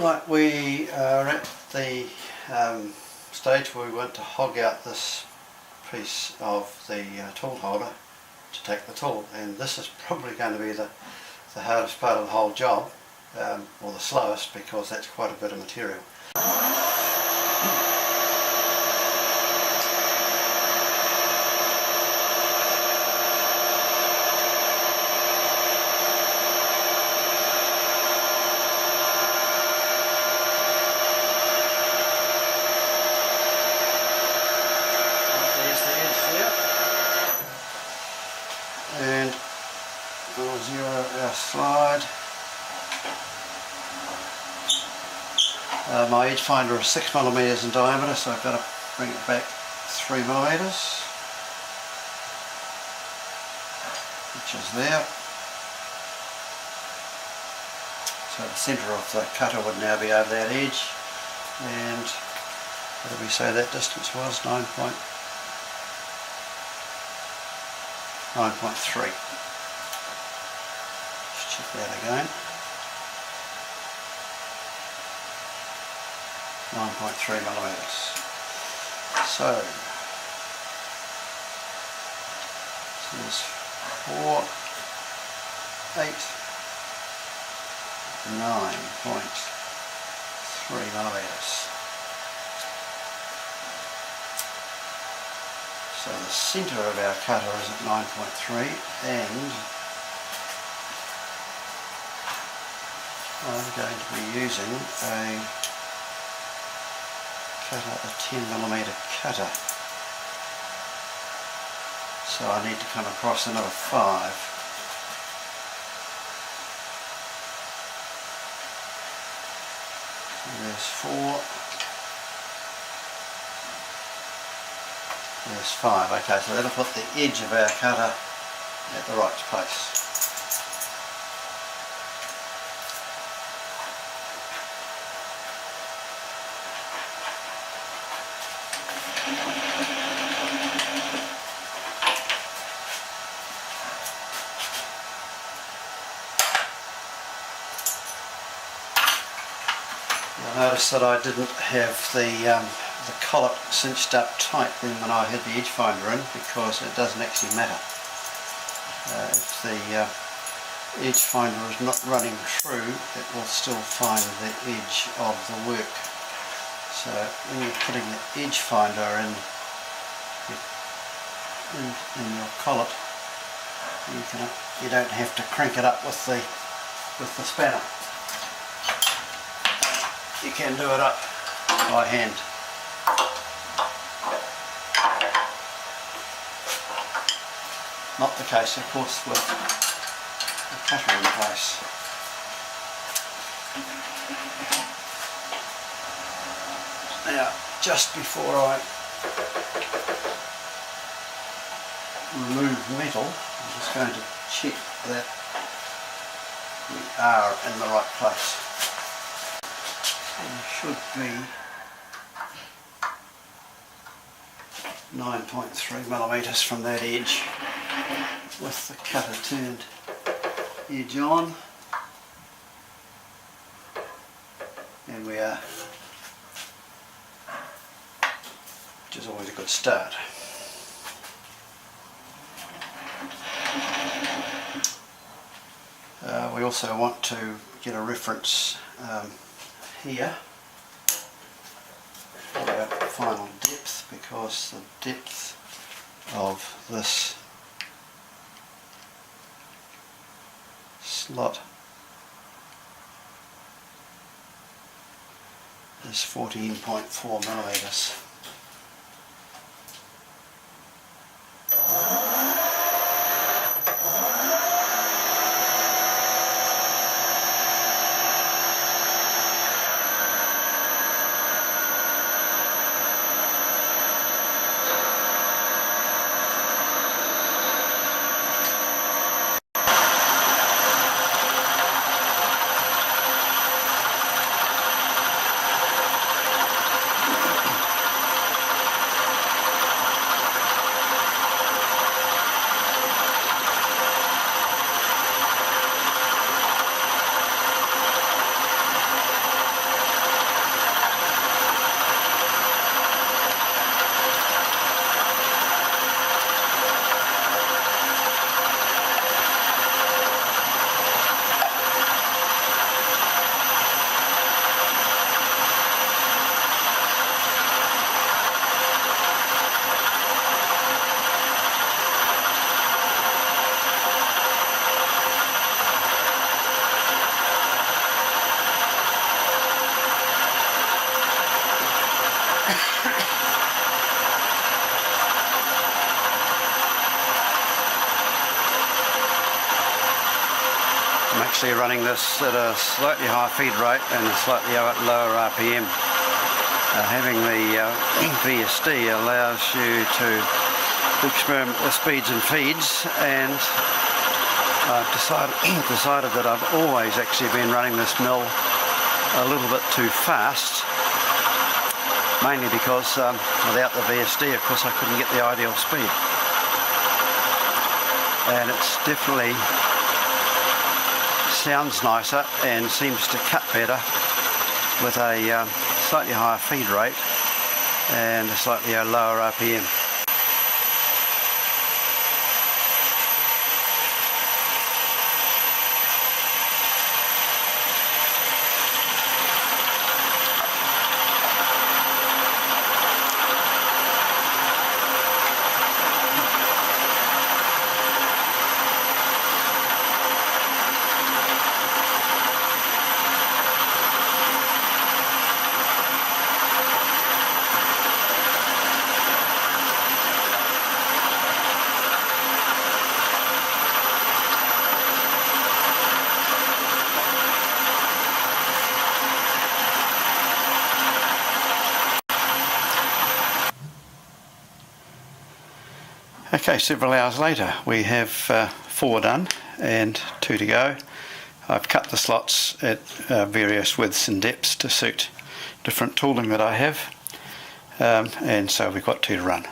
Right, we are at the stage where we want to hog out this piece of the tool holder to take the tool, and this is probably going to be the hardest part of the whole job, or the slowest, because that's quite a bit of material. And we'll zero our slide. My edge finder is 6mm in diameter, so I've got to bring it back 3mm, which is there. So the centre of the cutter would now be over that edge, and what did we say that distance was? 9.3. Let's check that again. 9.3mm. So there's 4, 8, 9.3mm. So the centre of our cutter is at 9.3, and I'm going to be using a 10mm cutter. So I need to come across another 5. So there's 4. There's 5. Okay, so that'll put the edge of our cutter at the right place. You'll notice that I didn't have the collet cinched up tight then when I had the edge finder in, because it doesn't actually matter. If the edge finder is not running true, it will still find the edge of the work. So when you're putting the edge finder in your collet, you don't have to crank it up with the spanner. You can do it up by hand. Not the case, of course, with the cutter in place. Now, just before I remove metal, I'm just going to check that we are in the right place. It should be 9.3mm from that edge, with the cutter turned edge on, and we are, which is always a good start. We also want to get a reference here for our final depth, because the depth of this slot is 14.4mm. I'm actually running this at a slightly higher feed rate and a slightly lower RPM. Having the VSD allows you to experiment with speeds and feeds, and I've decided that I've always actually been running this mill a little bit too fast, mainly because without the VSD, of course, I couldn't get the ideal speed. And it's definitely sounds nicer and seems to cut better with a slightly higher feed rate and a slightly lower RPM. Okay, several hours later we have 4 done and 2 to go. I've cut the slots at various widths and depths to suit different tooling that I have, and so we've got 2 to run.